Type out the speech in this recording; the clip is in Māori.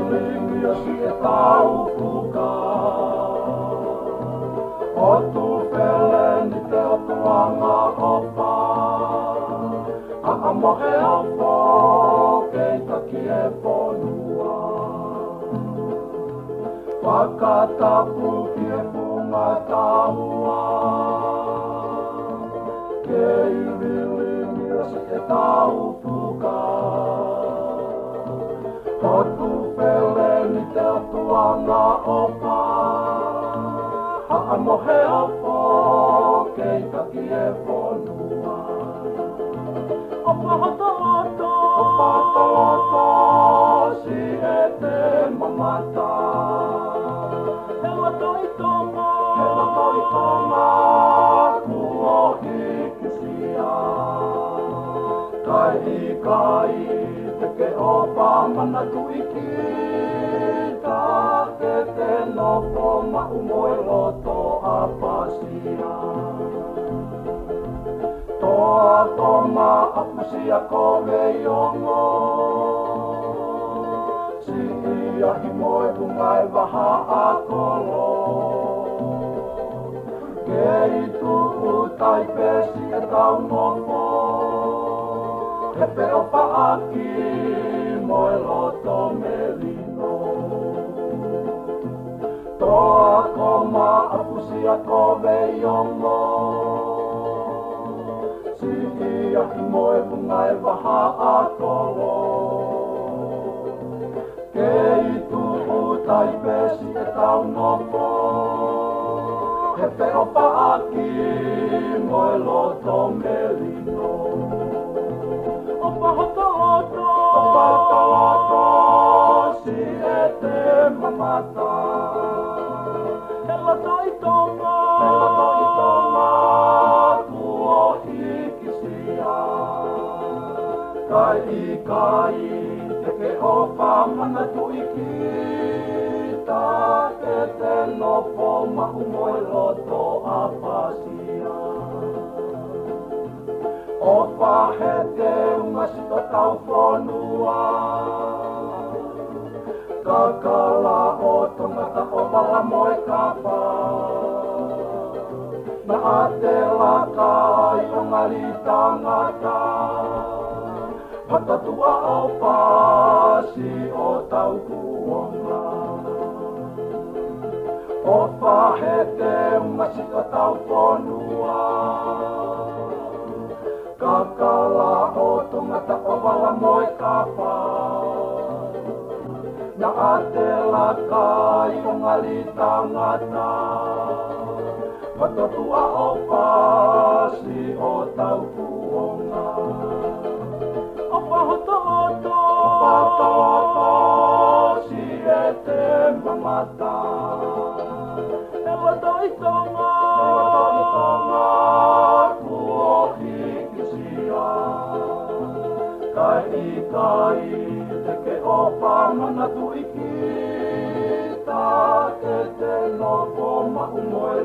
vilimia si e tau puka. O tu pele ni te o tuanga opa. A mohe o po kei taki e ponua. Whakatapu ki e punga taua. Kei vilimia si e tau puka. O tu pele ni te o tuanga opa. A mohe o po kei taki e ponua. Opa hoto oto, opa hoto oto, si e te mamata. Hela toi tonga, kuo hikisia. Kai i kai, te ke opa mana tui kita. Ke te nopo ma umoi loto a pasia. Toa toma apusia kowe iongo. Si ia himoe tungai waha a kolo. Kei tuku tai pesi e tau nopo. He peo paaki moe loto melino. Toa koma apusia kowe iongo. Si ia himoe pungai waha a kolo. Kei tuku tai pesi e tau nopo. He peo paaki moe loto melino. Opa hoto oto, si e te mamata. Hela toi tonga, kuo hikisia. Kai i kai, te ke opa mana tui kita. Ke te nopo mahu moe loto a pasia. Opa he te umasito tau whonua. Kakala o tongata o wala moe kapa. Na ate laka i o ngari tangata. Patatua o pasi o tau kuonga. Opa he te umasito tau whonua. Kakala o tongata o wala moe kapa. Na ate laka i o ngali tangata. Patatua o pasi o tau kuonga. Opa hoto oto, si e te mamata. Hela toi tonga, kuo hikisia. Kai i kai, te ke opa mana tui kita. Ke te nopo ma umoe